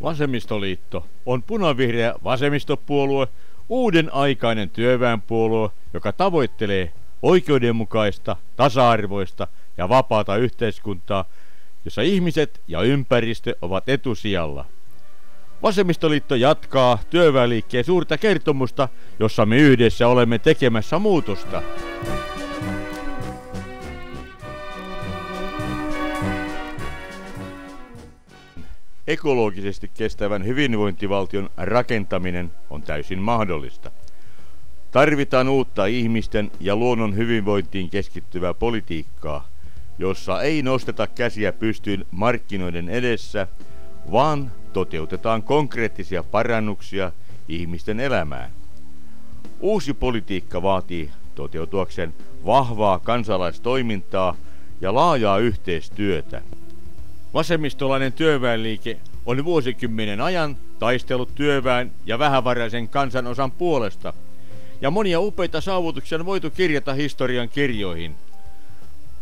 Vasemmistoliitto on punavihreä vasemmistopuolue, uuden aikainen työväenpuolue, joka tavoittelee oikeudenmukaista, tasa-arvoista ja vapaata yhteiskuntaa, jossa ihmiset ja ympäristö ovat etusijalla. Vasemmistoliitto jatkaa työväenliikkeen suurta kertomusta, jossa me yhdessä olemme tekemässä muutosta. Ekologisesti kestävän hyvinvointivaltion rakentaminen on täysin mahdollista. Tarvitaan uutta ihmisten ja luonnon hyvinvointiin keskittyvää politiikkaa, jossa ei nosteta käsiä pystyyn markkinoiden edessä, vaan toteutetaan konkreettisia parannuksia ihmisten elämään. Uusi politiikka vaatii toteutuakseen vahvaa kansalaistoimintaa ja laajaa yhteistyötä. Vasemmistolainen työväenliike on vuosikymmenen ajan taistellut työväen ja vähävaraisen kansanosan puolesta, ja monia upeita saavutuksia on voitu kirjata historian kirjoihin.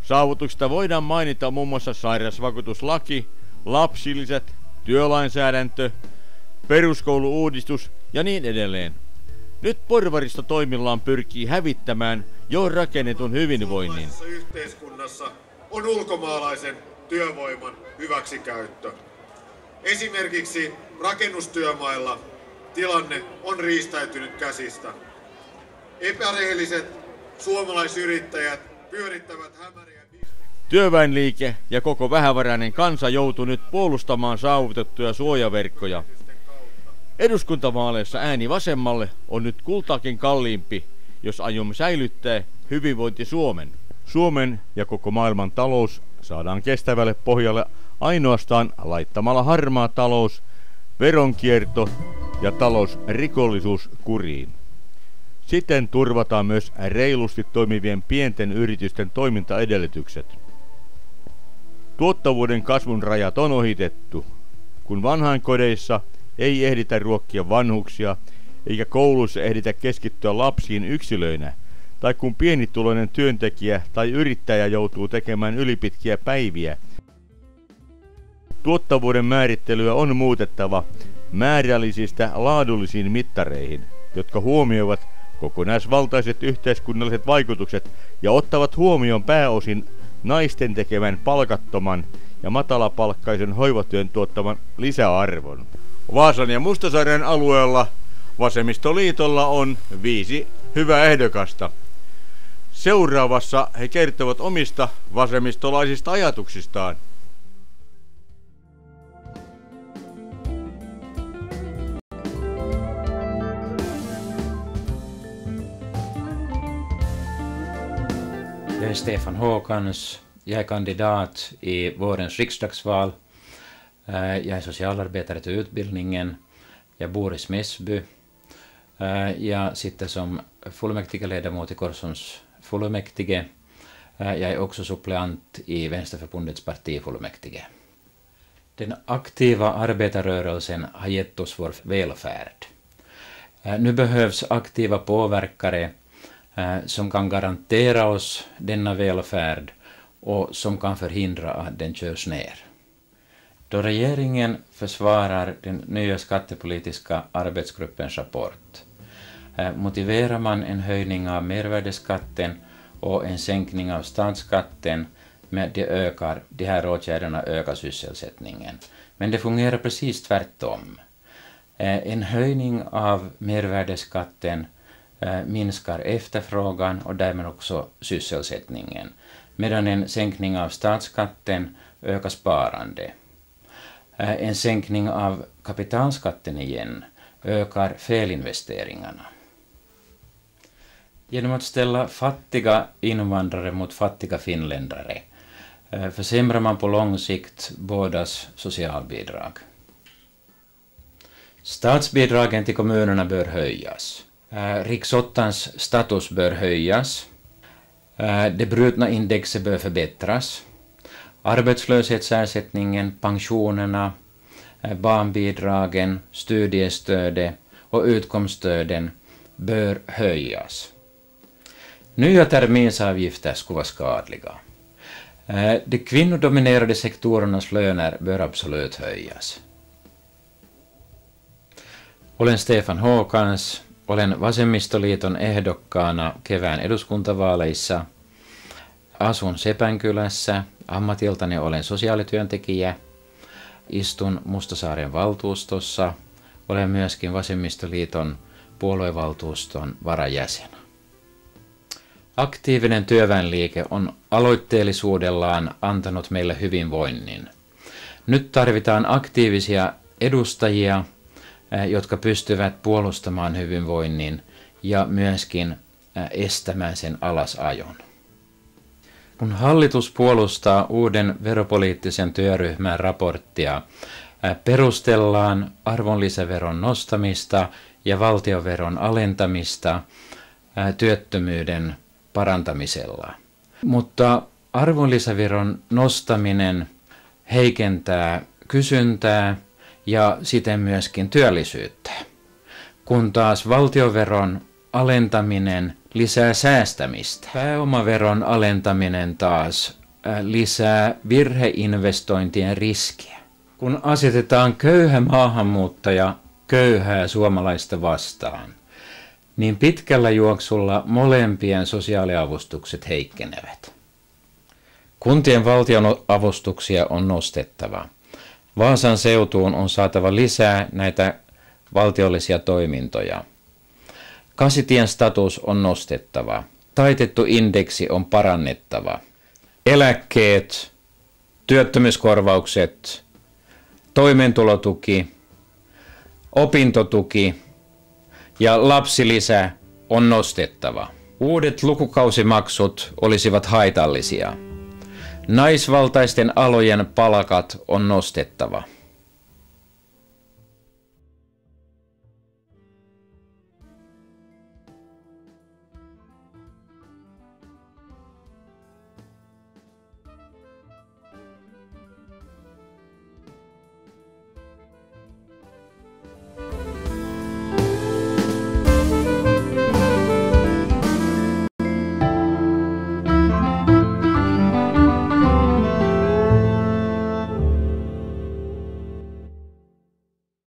Saavutuksista voidaan mainita muun muassa sairausvakuutuslaki, lapsilisät, työlainsäädäntö, peruskoulu-uudistus ja niin edelleen. Nyt porvaristo toimillaan pyrkii hävittämään jo rakennetun hyvinvoinnin. Yhteiskunnassa on ulkomaalaisen työvoiman hyväksikäyttö. Esimerkiksi rakennustyömailla tilanne on riistäytynyt käsistä. Epärehelliset suomalaisyrittäjät pyörittävät hämäriä Työväenliike ja koko vähävarainen kansa joutuu nyt puolustamaan saavutettuja suojaverkkoja. Eduskuntavaaleissa ääni vasemmalle on nyt kultaakin kalliimpi, jos aiomme säilyttää hyvinvointi Suomen. Suomen ja koko maailman talous saadaan kestävälle pohjalle ainoastaan laittamalla harmaa talous, veronkierto ja talousrikollisuus kuriin. Siten turvataan myös reilusti toimivien pienten yritysten toimintaedellytykset. Tuottavuuden kasvun rajat on ohitettu, kun vanhainkodeissa ei ehditä ruokkia vanhuksia eikä kouluissa ehditä keskittyä lapsiin yksilöinä, tai kun pienituloinen työntekijä tai yrittäjä joutuu tekemään ylipitkiä päiviä. Tuottavuuden määrittelyä on muutettava määrällisistä laadullisiin mittareihin, jotka huomioivat kokonaisvaltaiset yhteiskunnalliset vaikutukset ja ottavat huomioon pääosin naisten tekemän palkattoman ja matalapalkkaisen hoivatyön tuottaman lisäarvon. Vaasan ja Mustasaaren alueella Vasemmistoliitolla on 5 hyvää ehdokasta. Seuraavassa he kertovat omista vasemmistolaisista ajatuksistaan. Jag är Stefan Håkans, jag är kandidat i vårens riksdagsval. Jag är socialarbetare till utbildningen, jag bor i Smedsby. Jag sitter som fullmäktigeledamot i Korssons fullmäktige. Jag är också suppleant i Vänsterförbundets partifullmäktige. Den aktiva arbetarrörelsen har gett oss vår välfärd. Nu behövs aktiva påverkare som kan garantera oss denna välfärd och som kan förhindra att den körs ner. Då regeringen försvarar den nya skattepolitiska arbetsgruppens rapport motiverar man en höjning av mervärdeskatten och en sänkning av statsskatten med att de här åtgärderna ökar sysselsättningen. Men det fungerar precis tvärtom. En höjning av mervärdeskatten minskar efterfrågan och därmed också sysselsättningen, medan en sänkning av statsskatten ökar sparande. En sänkning av kapitalskatten igen ökar felinvesteringarna. Genom att ställa fattiga invandrare mot fattiga finländare försämrar man på lång sikt bådas socialbidrag. Statsbidragen till kommunerna bör höjas. Riks 8:s status bör höjas. Det brutna indexet bör förbättras. Arbetslöshetsersättningen, pensionerna, barnbidragen, studiestödet och utkomststöden bör höjas. Nya terminsavgifter skulle vara skadliga. De kvinnodominerade sektorernas löner bör absolut höjas. Olen Stefan Håkans, olen Vasemmistoliiton ehdokkaana kevään eduskuntavaaleissa. Asun Sepänkylässä, ammatiltani olen sosiaalityöntekijä. Istun Mustasaaren valtuustossa. Olen myöskin Vasemmistoliiton puoluevaltuuston varajäsen. Aktiivinen työväenliike on aloitteellisuudellaan antanut meille hyvinvoinnin. Nyt tarvitaan aktiivisia edustajia, jotka pystyvät puolustamaan hyvinvoinnin ja myöskin estämään sen alasajon. Kun hallitus puolustaa uuden veropoliittisen työryhmän raporttia, perustellaan arvonlisäveron nostamista ja valtionveron alentamista työttömyyden parantamisella. Mutta arvonlisäveron nostaminen heikentää kysyntää ja siten myöskin työllisyyttä, kun taas valtionveron alentaminen lisää säästämistä. Pääomaveron alentaminen taas lisää virheinvestointien riskiä. Kun asetetaan köyhä maahanmuuttaja köyhää suomalaista vastaan, niin pitkällä juoksulla molempien sosiaaliavustukset heikkenevät. Kuntien valtionavustuksia on nostettava. Vaasan seutuun on saatava lisää näitä valtiollisia toimintoja. Kasitien status on nostettava. Taitettu indeksi on parannettava. Eläkkeet, työttömyyskorvaukset, toimeentulotuki, opintotuki ja lapsilisä on nostettava. Uudet lukukausimaksut olisivat haitallisia. Naisvaltaisten alojen palkat on nostettava.